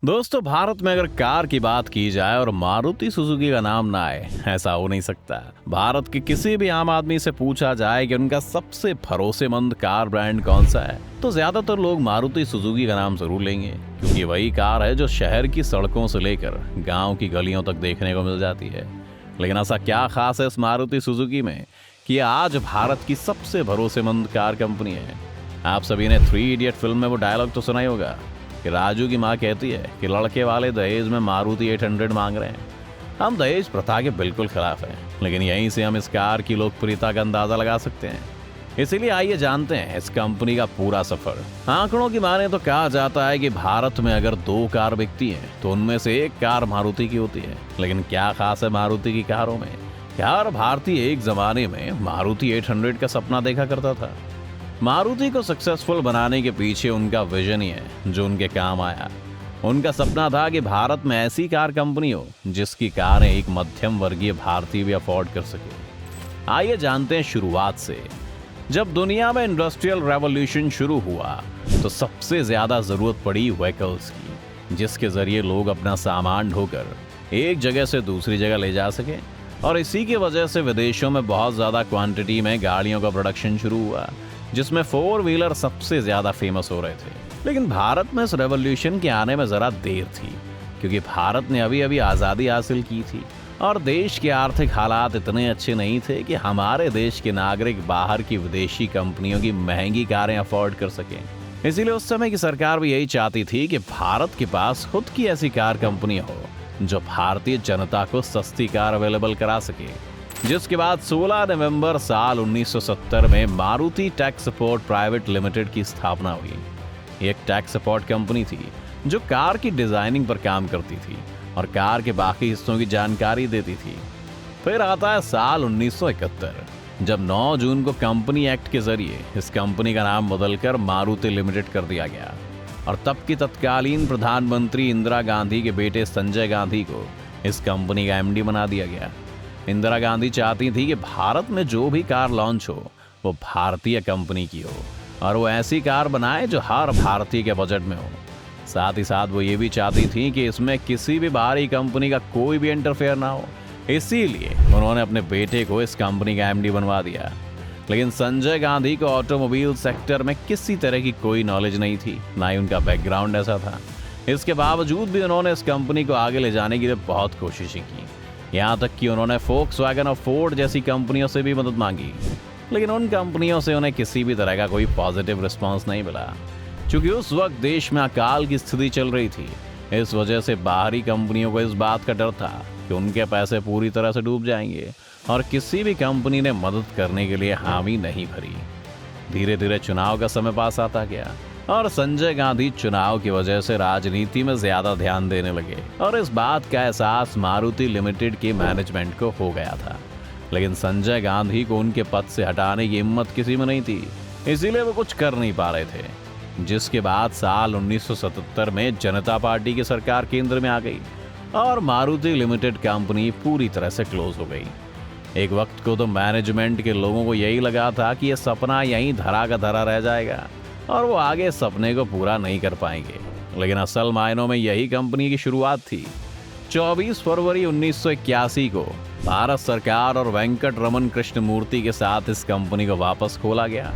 दोस्तों, भारत में अगर कार की बात की जाए और मारुति सुजुकी का नाम ना आए, ऐसा हो नहीं सकता। भारत के किसी भी आम आदमी से पूछा जाए कि उनका सबसे भरोसेमंद कार ब्रांड कौन सा है, तो ज्यादातर लोग मारुति सुजुकी का नाम जरूर लेंगे, क्योंकि वही कार है जो शहर की सड़कों से लेकर गाँव की गलियों तक देखने को मिल जाती है। लेकिन ऐसा क्या खास है इस मारुति सुजुकी में कि ये आज भारत की सबसे भरोसेमंद कार कंपनी है। आप सभी ने 3 इडियट फिल्म में वो डायलॉग तो सुना ही होगा कि राजू की माँ कहती है कि लड़के वाले दहेज में मारुति 800 मांग रहे हैं। हम दहेज प्रथा के बिल्कुल खिलाफ हैं, लेकिन यहीं से हम इस कार की लोकप्रियता का अंदाजा लगा सकते हैं। इसीलिए आइए जानते हैं इस कंपनी का पूरा सफर। आंकड़ों की माने तो कहा जाता है कि भारत में अगर 2 कार बिकती हैं तो उनमें से 1 कार मारुति की होती है। लेकिन क्या खास है मारुति की कारों में? क्या हर भारतीय एक जमाने में मारुति 800 का सपना देखा करता था? मारुति को सक्सेसफुल बनाने के पीछे उनका विजन ही है जो उनके काम आया। उनका सपना था कि भारत में ऐसी कार कंपनी हो जिसकी कारें एक मध्यम वर्गीय भारतीय भी अफोर्ड कर सके। आइए जानते हैं शुरुआत से। जब दुनिया में इंडस्ट्रियल रेवोल्यूशन शुरू हुआ तो सबसे ज्यादा जरूरत पड़ी व्हीकल्स की, जिसके जरिए लोग अपना सामान ढोकर एक जगह से दूसरी जगह ले जा सके। और इसी की वजह से विदेशों में बहुत ज्यादा क्वांटिटी में गाड़ियों का प्रोडक्शन शुरू हुआ, जिसमें 4 व्हीलर सबसे ज्यादा फेमस हो रहे थे। लेकिन भारत में इस रेवोल्यूशन के आने में जरा देर थी, क्योंकि भारत ने अभी अभी आज़ादी हासिल की थी और देश के आर्थिक हालात इतने अच्छे नहीं थे कि हमारे देश के नागरिक बाहर की विदेशी कंपनियों की महंगी कारें अफोर्ड कर सकें। इसीलिए उस समय की सरकार भी यही चाहती थी कि भारत के पास खुद की ऐसी कार कंपनी हो जो भारतीय जनता को सस्ती कार अवेलेबल करा सके। जिसके बाद 16 नवंबर साल 1970 में Maruti tech support private limited की स्थापना हुई। एक टेक सपोर्ट कंपनी थी जो कार की डिजाइनिंग पर काम करती थी और कार के बाकी हिस्सों की जानकारी देती थी। फिर आता है साल 1971, जब 9 जून को कंपनी एक्ट के जरिए इस कंपनी का नाम बदलकर मारुति लिमिटेड कर दिया गया और तब की तत्कालीन प्रधानमंत्री इंदिरा गांधी के बेटे संजय गांधी को इस कंपनी का एमडी बना दिया गया। इंदिरा गांधी चाहती थी कि भारत में जो भी कार लॉन्च हो वो भारतीय कंपनी की हो और वो ऐसी कार बनाए जो हर भारतीय के बजट में हो। साथ ही साथ वो ये भी चाहती थी कि इसमें किसी भी बाहरी कंपनी का कोई भी इंटरफेयर ना हो। इसीलिए उन्होंने अपने बेटे को इस कंपनी का एमडी बनवा दिया। लेकिन संजय गांधी को ऑटोमोबाइल सेक्टर में किसी तरह की कोई नॉलेज नहीं थी, ना ही उनका बैकग्राउंड ऐसा था। इसके बावजूद भी उन्होंने इस कंपनी को आगे ले जाने के लिए बहुत कोशिशें की। यहाँ तक कि उन्होंने फोक्सवैगन और फोर्ड जैसी कंपनियों से भी मदद मांगी, लेकिन उन कंपनियों से उन्हें किसी भी तरह का कोई पॉजिटिव रिस्पांस नहीं मिला। क्योंकि उस वक्त देश में अकाल की स्थिति चल रही थी, इस वजह से बाहरी कंपनियों को इस बात का डर था कि उनके पैसे पूरी तरह से डूब जाएंगे और किसी भी कंपनी ने मदद करने के लिए हामी नहीं भरी। धीरे धीरे चुनाव का समय पास आता गया और संजय गांधी चुनाव की वजह से राजनीति में ज्यादा ध्यान देने लगे और इस बात का एहसास मारुति लिमिटेड के मैनेजमेंट को हो गया था। लेकिन संजय गांधी को उनके पद से हटाने की हिम्मत किसी में नहीं थी, इसीलिए वो कुछ कर नहीं पा रहे थे। जिसके बाद साल 1977 में जनता पार्टी की सरकार केंद्र में आ गई और मारुति लिमिटेड कंपनी पूरी तरह से क्लोज हो गई। एक वक्त को तो मैनेजमेंट के लोगों को यही लगा था कि यह सपना यहीं धरा का धरा रह जाएगा और वो आगे सपने को पूरा नहीं कर पाएंगे। लेकिन असल मायनों में यही कंपनी की शुरुआत थी। 24 फरवरी 1981 को भारत सरकार और वेंकट रमन कृष्णमूर्ति के साथ इस कंपनी को वापस खोला गया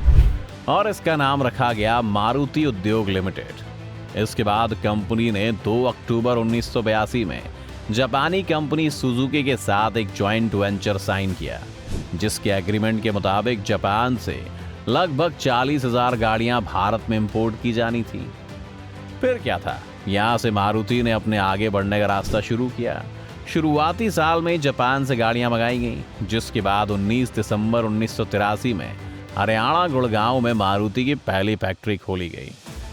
और इसका नाम रखा गया मारुति उद्योग लिमिटेड। इसके बाद कंपनी ने 2 अक्टूबर 1982 में जापानी कंपनी सुजुकी के साथ एक जॉइंट वेंचर साइन किया, जिसके एग्रीमेंट के मुताबिक जापान से लगभग 40,000 गाड़ियां भारत में इंपोर्ट की जानी थी। फिर क्या था, यहां से मारुति ने अपने आगे बढ़ने का रास्ता शुरू किया। शुरुआती साल में जापान से गाड़ियां मंगाई गईं, जिसके बाद 19 दिसंबर 1983 में हरियाणा गुड़गांव में मारुति की पहली फैक्ट्री खोली गई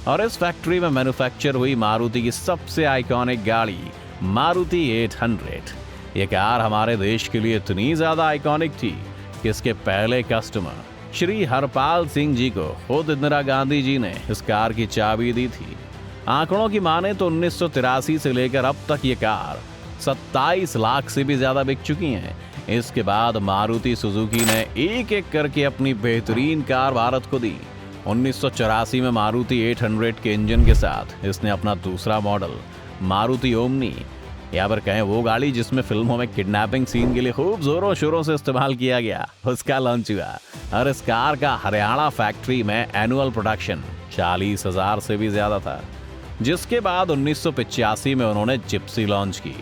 और इस फैक्ट्री में मैन्युफैक्चर हुई मारुति की सबसे आइकॉनिक गाड़ी मारुति 800। ये कार हमारे देश के लिए इतनी ज्यादा आइकॉनिक थी कि इसके पहले कस्टमर श्री हरपाल सिंह जी को खुद इंदिरा गांधी जी ने इस कार की चाबी दी थी। आंकड़ों की माने तो 1983 से लेकर अब तक ये कार 27 लाख से भी ज्यादा बिक चुकी हैं। इसके बाद मारुति सुजुकी ने एक एक करके अपनी बेहतरीन कार भारत को दी। 1984 में मारुति 800 के इंजन के साथ इसने अपना दूसरा मॉडल मारुति ओमनी, या फिर कहें वो गाड़ी जिसमें फिल्मों में किडनैपिंग सीन के लिए खूब जोरों शोरों से इस्तेमाल किया गया, उसका लॉन्च हुआ। और इस कार का हरियाणा फैक्ट्री में एनुअल प्रोडक्शन 40,000 से भी ज्यादा था। जिसके बाद 1985 में उन्होंने जिप्सी लॉन्च की,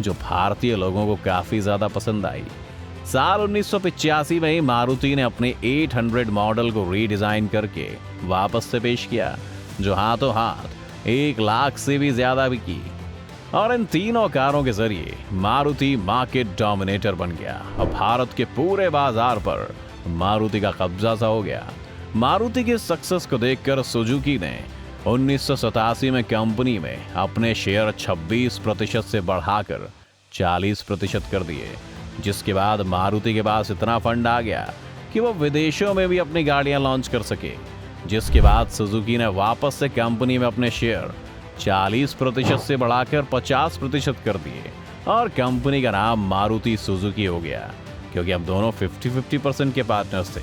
जो भारतीय लोगों को काफी ज्यादा पसंद आई। साल 1985 में ही मारुति ने अपने 800 मॉडल को रीडिजाइन करके वापस से पेश किया, जो हाथों हाथ 1 लाख से भी ज्यादा बिकी। और इन तीनों कारों के जरिए मारुति मार्केट डोमिनेटर बन गया और भारत के पूरे बाजार पर मारुति का कब्जा सा हो गया। मारुति की सक्सेस को देखकर सुजुकी ने 1987 में कंपनी में अपने शेयर 26% से बढ़ाकर 40% कर दिए, जिसके बाद मारुति के पास इतना फंड आ गया कि वो विदेशों में भी अपनी गाड़ियां लॉन्च कर सके। जिसके बाद सुजुकी ने वापस से कंपनी में अपने शेयर 40% से बढ़ाकर 50% कर दिए और कंपनी का नाम मारुति सुजुकी हो गया, क्योंकि अब दोनों 50-50% के पार्टनर्स थे।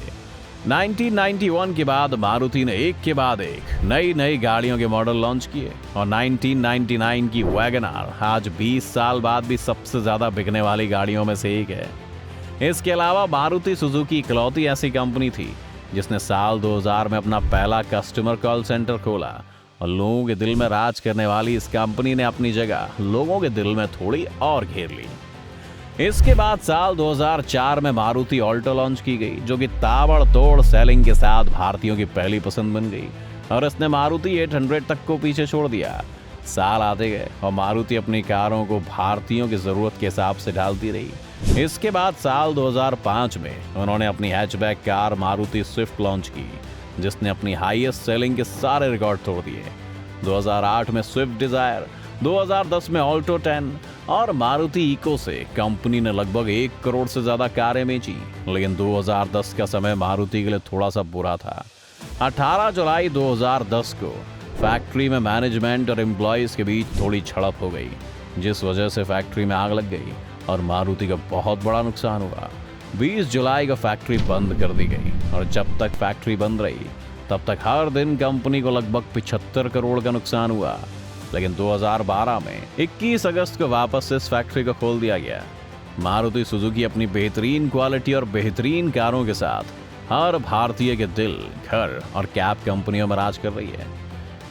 1991 के बाद मारुति ने एक के बाद एक नई गाड़ियों के मॉडल लॉन्च किए और 1999 की वैगनआर आज 20 साल बाद भी सबसे ज्यादा बिकने वाली गाड़ियों में से एक है। इसके अलावा मारुति सुजुकी इकलौती ऐसी कंपनी थी जिसने साल 2000 में अपना पहला कस्टमर कॉल सेंटर खोला और लोगों के दिल में राज करने वाली इस कंपनी ने अपनी जगह लोगों के दिल में थोड़ी और घेर ली। इसके बाद साल 2004 में मारुति ऑल्टो लॉन्च की गई, जो कि ताबड़तोड़ सेलिंग के साथ भारतीयों की पहली पसंद बन गई और इसने मारुति 800 तक को पीछे छोड़ दिया। साल आते गए और मारुति अपनी कारों को भारतीयों की जरूरत के हिसाब से ढालती रही। इसके बाद साल 2005 में उन्होंने अपनी hatchback car Maruti Swift launch की, जिसने अपनी हाईएस्ट सेलिंग के सारे रिकॉर्ड तोड़ दिए। 2008 में स्विफ्ट डिजायर, 2010 में ऑल्टो 10 और मारुति इको से कंपनी ने लगभग 1 करोड़ से ज्यादा कारें बेची। लेकिन 2010 का समय मारुति के लिए थोड़ा सा बुरा था। 18 जुलाई 2010 को फैक्ट्री में मैनेजमेंट और एम्प्लॉयज के बीच थोड़ी झड़प हो गई, जिस वजह से फैक्ट्री में आग लग गई और मारुति का बहुत बड़ा नुकसान हुआ। 20 जुलाई को फैक्ट्री बंद कर दी गई और जब तक फैक्ट्री बंद रही तब तक हर दिन कंपनी को लगभग 75 करोड़ का नुकसान हुआ। लेकिन 2012 में 21 अगस्त को वापस से इस फैक्ट्री को खोल दिया गया। मारुति सुजुकी अपनी बेहतरीन क्वालिटी और बेहतरीन कारों के साथ हर भारतीय के दिल, घर और कैब कंपनियों में राज कर रही है।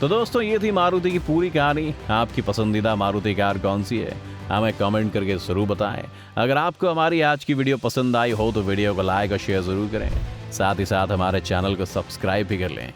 तो दोस्तों, ये थी मारुति की पूरी कहानी। आपकी पसंदीदा मारुति कार कौन सी है, हमें कमेंट करके जरूर बताएं। अगर आपको हमारी आज की वीडियो पसंद आई हो तो वीडियो को लाइक और शेयर जरूर करें। साथ ही साथ हमारे चैनल को सब्सक्राइब भी कर लें।